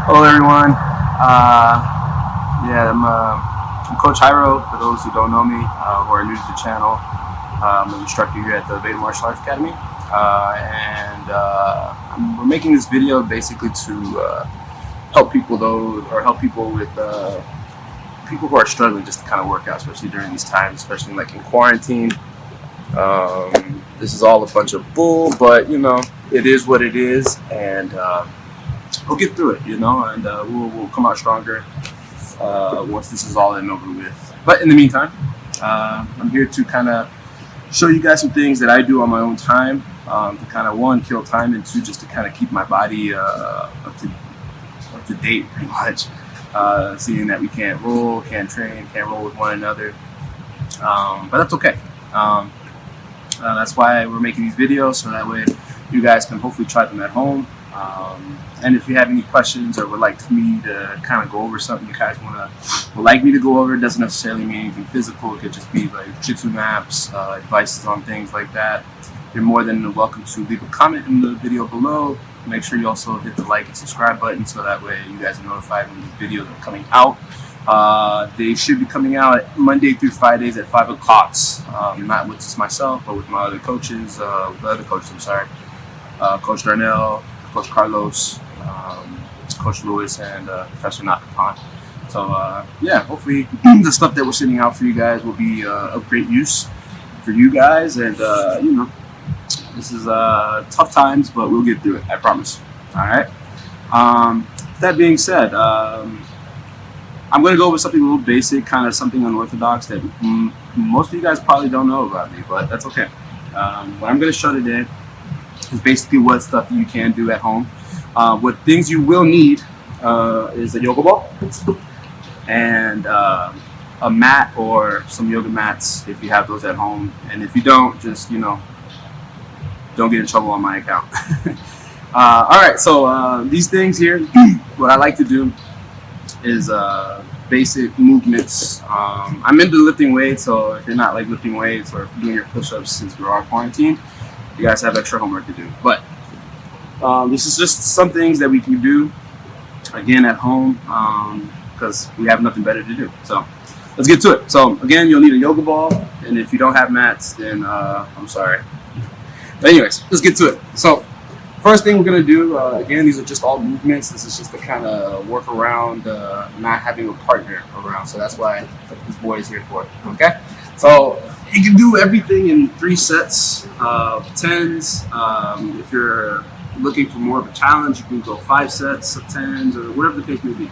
Hello everyone. I'm Coach Hairo, for those who don't know me, who are new to the channel. I'm an instructor here at the Beta Martial Arts Academy. We're making this video basically to help people with people who are struggling just to kind of work out, especially during these times, especially like in quarantine. This is all a bunch of bull, but you know, it is what it is, and we'll get through it, you know, and we'll come out stronger once this is all and over with. But in the meantime, I'm here to kind of show you guys some things that I do on my own time to kind of, one, kill time, and two, just to kind of keep my body up to date, pretty much. Seeing that we can't roll, can't train, can't roll with one another, but that's okay. That's why we're making these videos, so that way you guys can hopefully try them at home. And if you have any questions or would like me to kind of go over something you guys would like me to go over, it doesn't necessarily mean anything physical. It could just be like jiu-jitsu maps, advices on things like that. You're more than welcome to leave a comment in the video below. Make sure you also hit the like and subscribe button, so that way you guys are notified when these videos are coming out. They should be coming out Monday through Fridays at 5 o'clock. Not with just myself, but with my other coaches, Coach Darnell, Coach Carlos, Coach Lewis, and Professor Nakapan. So yeah, hopefully the stuff that we're sending out for you guys will be of great use for you guys. And you know, this is tough times, but we'll get through it, I promise. All right. That being said, I'm going to go over something a little basic, kind of something unorthodox that most of you guys probably don't know about me, but that's okay. What I'm going to show today is basically what stuff that you can do at home. What things you will need is a yoga ball and a mat or some yoga mats if you have those at home. And if you don't, just, you know, don't get in trouble on my account. All right, so these things here, what I like to do is basic movements. I'm into lifting weights, so if you're not like lifting weights or doing your push-ups since we're all quarantined, you guys have extra homework to do. But this is just some things that we can do again at home because we have nothing better to do. So let's get to it. So again, you'll need a yoga ball, and if you don't have mats, then I'm sorry. But anyways, let's get to it. So first thing we're gonna do, again, these are just all movements. This is just to kind of work around not having a partner around. So that's why this boy is here for it. Okay. So you can do everything in 3 sets of 10s. If you're looking for more of a challenge, you can go 5 sets of 10s or whatever the case may be.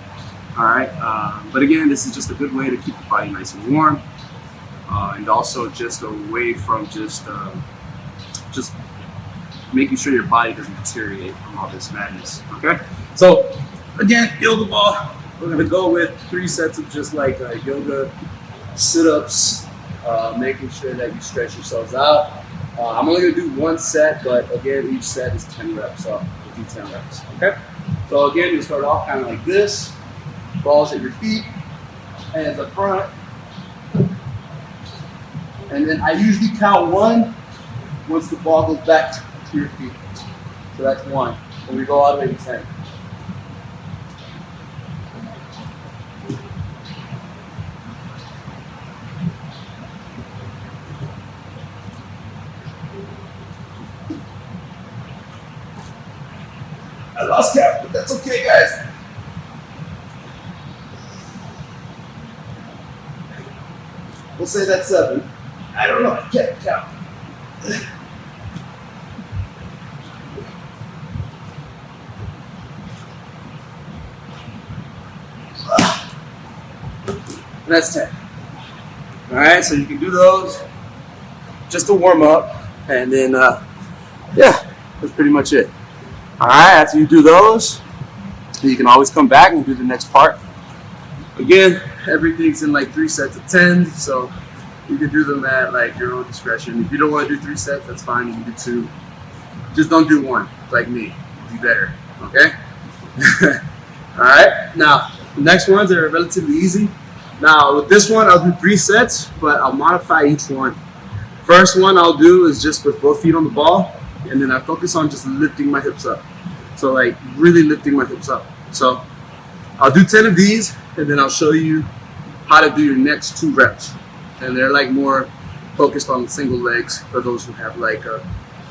All right. But again, this is just a good way to keep the body nice and warm, and also just a way from just making sure your body doesn't deteriorate from all this madness. Okay. So again, yoga ball. We're gonna go with 3 sets of just like yoga sit-ups. Making sure that you stretch yourselves out. I'm only gonna do 1 set, but again, each set is 10 reps, so we'll do 10 reps, okay? So again, you start off kind of like this, balls at your feet, hands up front, and then I usually count 1 once the ball goes back to your feet. So that's 1, and we go all the way to 10. I lost count, but that's okay, guys. We'll say that's 7. I don't know, I can't count. And that's 10. All right, so you can do those just to warm up, and then yeah, that's pretty much it. All right, after you do those, you can always come back and do the next part. Again, everything's in like 3 sets of 10, so you can do them at like your own discretion. If you don't want to do 3 sets, that's fine. You can do 2. Just don't do 1, like me. Be better, okay? All right. Now, the next ones are relatively easy. Now, with this one, I'll do 3 sets, but I'll modify each one. First one I'll do is just with both feet on the ball, and then I focus on just lifting my hips up. So like really lifting my hips up. So I'll do 10 of these, and then I'll show you how to do your next 2 reps. And they're like more focused on single legs for those who have like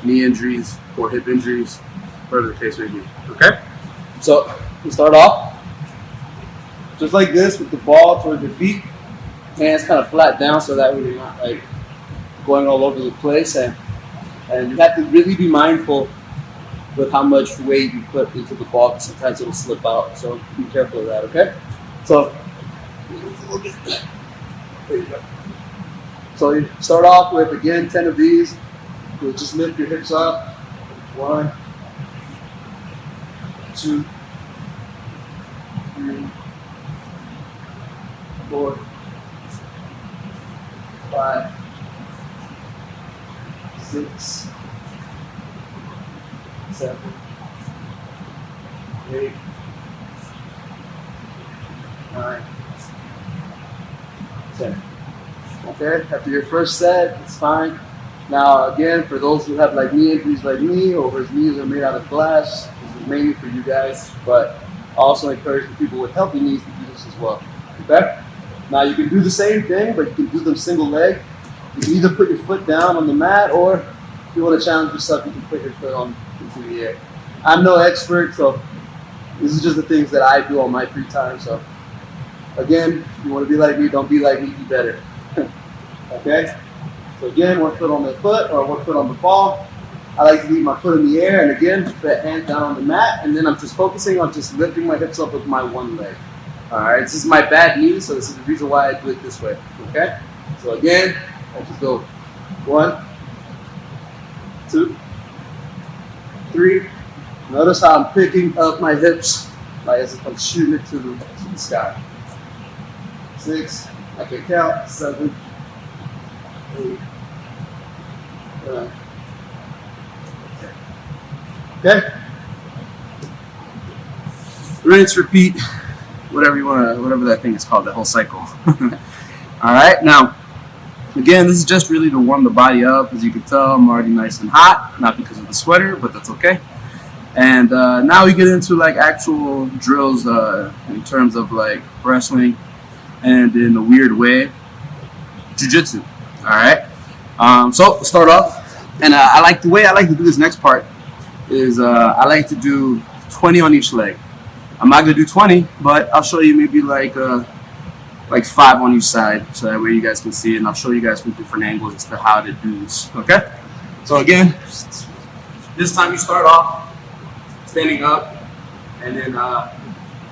knee injuries or hip injuries, whatever the case may be. Okay? So we start off just like this with the ball towards your feet, hands kind of flat down so that way you're not like going all over the place, and you have to really be mindful with how much weight you put into the ball because sometimes it'll slip out. So be careful of that, okay? So there you go. So you start off with, again, 10 of these. You'll just lift your hips up. 1, 2, 3, 4, 5, 6, 7, 8, 9, 10. Okay, after your first set, it's fine. Now, again, for those who have like knee injuries like me, or whose knees are made out of glass, this is mainly for you guys, but I also encourage the people with healthy knees to do this as well. Okay? Now, you can do the same thing, but you can do them single leg. You can either put your foot down on the mat, or if you want to challenge yourself, you can put your foot on into the air. I'm no expert, so this is just the things that I do on my free time. So, again, if you want to be like me, don't be like me, be better. Okay? So again, 1 foot on the foot or 1 foot on the ball. I like to leave my foot in the air, and again, put that hand down on the mat, and then I'm just focusing on just lifting my hips up with my one leg. Alright, this is my bad knee, so this is the reason why I do it this way. Okay? So again, I just go 1, 2, 3. Notice how I'm picking up my hips, like as if I'm shooting it to the sky. 6, I can count, 7, 8, 9, 10. Okay? Rinse, repeat, whatever you want to, whatever that thing is called, that whole cycle. Alright, now, again, this is just really to warm the body up. As you can tell, I'm already nice and hot, not because of the sweater, but that's okay. And now we get into like actual drills in terms of like wrestling, and in a weird way, jiu-jitsu. All right. So start off, and I like the way I like to do this next part is I like to do 20 on each leg. I'm not gonna do 20, but I'll show you maybe like 5 on each side, so that way you guys can see it, and I'll show you guys from different angles as to how to do this. Okay. So again, this time you start off standing up, and then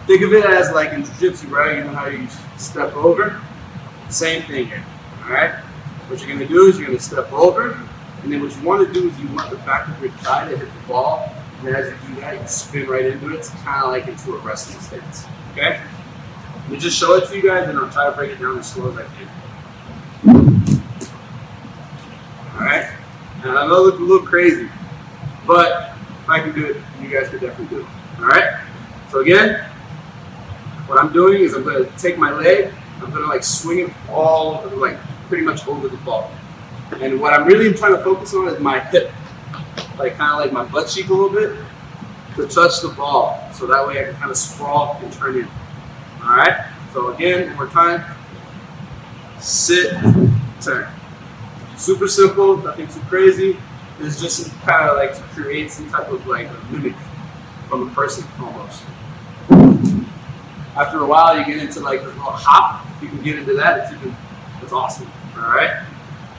think of it as like in jiu-jitsu, right? You know how you step over? Same thing here, all right? What you're gonna do is you're gonna step over, and then what you wanna do is you want the back of your thigh to hit the ball, and as you do that, you spin right into it. It's kind of like into a wrestling stance, okay? Let me just show it to you guys, and I'll try to break it down as slow as I can. All right? And I know it looks a little crazy, but if I can do it, you guys can definitely do it. All right? So again, what I'm doing is I'm going to take my leg, I'm going to like swing it all over, like pretty much over the ball. And what I'm really trying to focus on is my hip, like kind of like my butt cheek a little bit, to touch the ball. So that way I can kind of sprawl and turn in. All right? So again, one more time. Sit, turn. Super simple, nothing too crazy. It's just kind of like to create some type of like a mimic from a person almost. After a while, you get into like this little hop. If you can get into that, it's awesome. All right.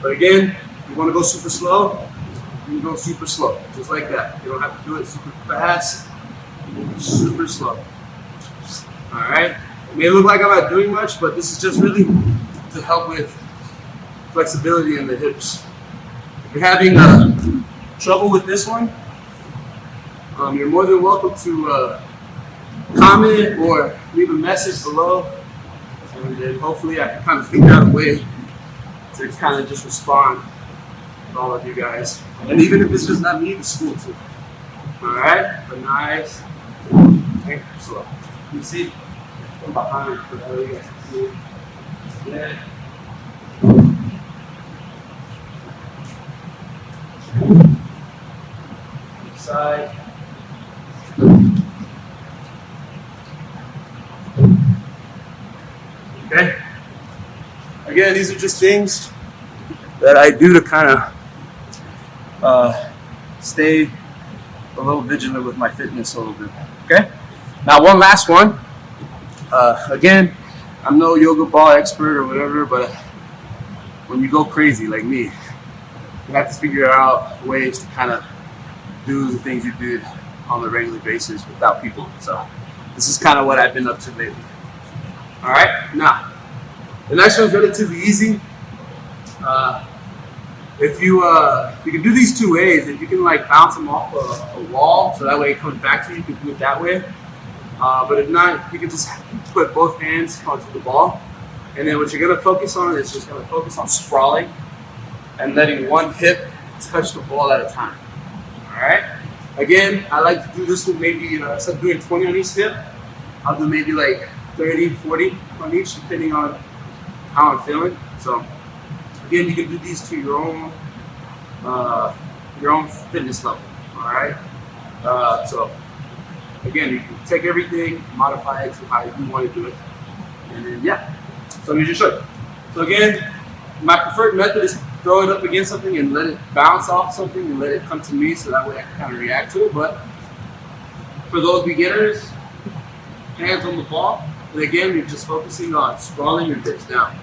But again, if you want to go super slow, you can go super slow, just like that. You don't have to do it super fast. Super slow. All right. It may look like I'm not doing much, but this is just really to help with flexibility in the hips. If you're having trouble with this one, you're more than welcome to comment or leave a message below, and then hopefully I can kind of figure out a way to kind of just respond to all of you guys. And even if it's just not me, it's cool too. All right, but nice and slow. You see from behind, for that you guys can see it. Yeah. Side. again, these are just things that I do to kind of stay a little vigilant with my fitness a little bit. Okay. Now, one last one. Again, I'm no yoga ball expert or whatever, but when you go crazy like me, you have to figure out ways to kind of do the things you did on a regular basis without people. So this is kind of what I've been up to lately. All right. Now, the next one's relatively easy. If you can do these two ways. If you can like bounce them off a wall, so that way it comes back to you, you can do it that way. But if not, you can just put both hands onto the ball. And then what you're going to focus on is just going to focus on sprawling and letting one hip touch the ball at a time. All right? Again, I like to do this with maybe, instead of doing 20 on each hip, I'll do maybe like 30, 40 on each, depending on how I'm feeling. So, again, you can do these to your own fitness level. All right? So, again, you can take everything, modify it to how you want to do it. And then, yeah. So let me just show you. So again, my preferred method is throw it up against something and let it bounce off something and let it come to me so that way I can kind of react to it. But for those beginners, hands on the ball. And again, you're just focusing on sprawling your hips down.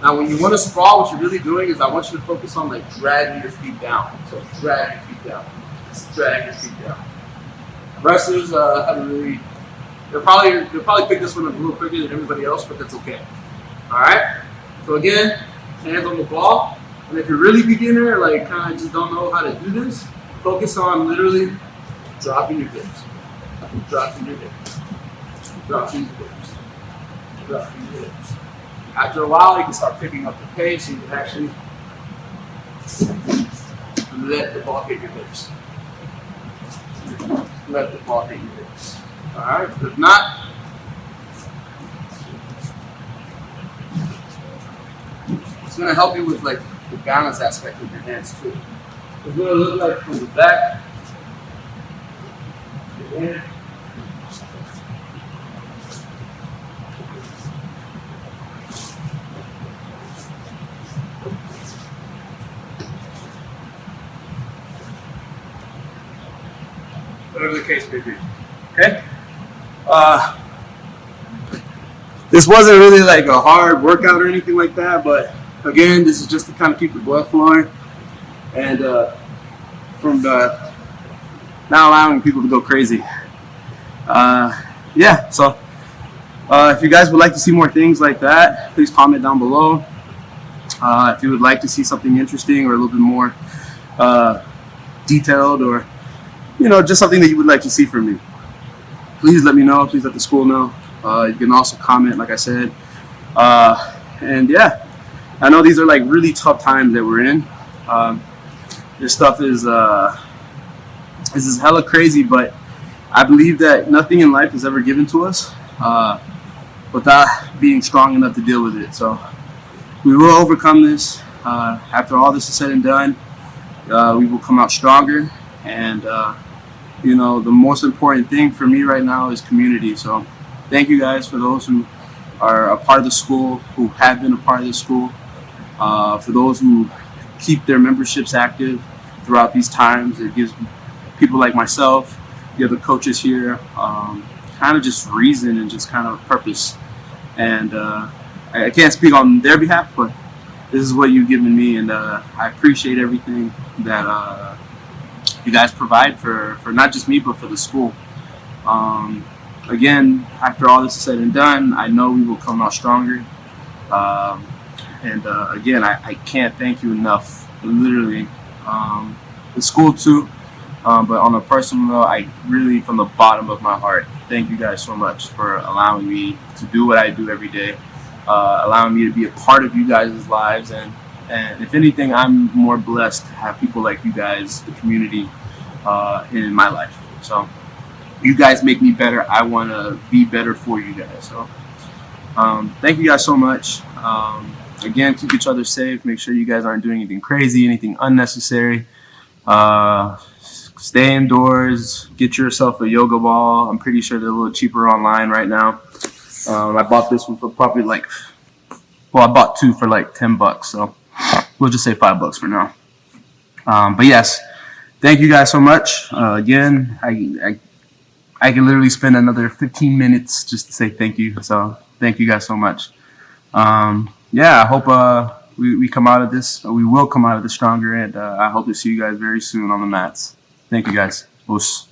Now, when you want to sprawl, what you're really doing is I want you to focus on like dragging your feet down. So drag your feet down. Just drag your feet down. Wrestlers haven't really. They'll probably pick this one up a little quicker than everybody else, but that's okay. All right. So again, hands on the ball, and if you're really beginner, like kind of just don't know how to do this, focus on literally dropping your hips, dropping your hips, dropping your hips, dropping your hips. After a while, you can start picking up the pace, and you can actually let the ball hit your hips. Let the ball hit your hips. All right. If not, it's going to help you with like the balance aspect of your hands too. It's going to look like from the back. Again. Whatever the case may be. Okay? This wasn't really like a hard workout or anything like that, but again, this is just to kind of keep the blood flowing and from the not allowing people to go crazy. Yeah, so if you guys would like to see more things like that, please comment down below. If you would like to see something interesting or a little bit more detailed, or just something that you would like to see from me, please let me know. Please let the school know. You can also comment, like I said. And yeah, I know these are like really tough times that we're in. This stuff is hella crazy, but I believe that nothing in life is ever given to us without being strong enough to deal with it. So we will overcome this. After all this is said and done, we will come out stronger. And the most important thing for me right now is community. So thank you guys for those who are a part of the school, who have been a part of the school, for those who keep their memberships active throughout these times. It gives people like myself, the other coaches here, kind of just reason and just kind of purpose. And I can't speak on their behalf, but this is what you've given me, and I appreciate everything that you guys provide for not just me, but for the school. Again, after all this is said and done, I know we will come out stronger. And again, I can't thank you enough, literally. The school too, but on a personal note, I really, from the bottom of my heart, thank you guys so much for allowing me to do what I do every day, allowing me to be a part of you guys' lives. And if anything, I'm more blessed to have people like you guys, the community, in my life. So you guys make me better. I want to be better for you guys. So thank you guys so much. Again, keep each other safe. Make sure you guys aren't doing anything crazy, anything unnecessary. Stay indoors. Get yourself a yoga ball. I'm pretty sure they're a little cheaper online right now. I bought this one for probably like Well, I bought 2 for like $10, so we'll just say $5 for now. But yes, thank you guys so much. Again, I can literally spend another 15 minutes just to say thank you. So thank you guys so much. Yeah, I hope we come out of this. We will come out of this stronger, and I hope to see you guys very soon on the mats. Thank you guys. Os.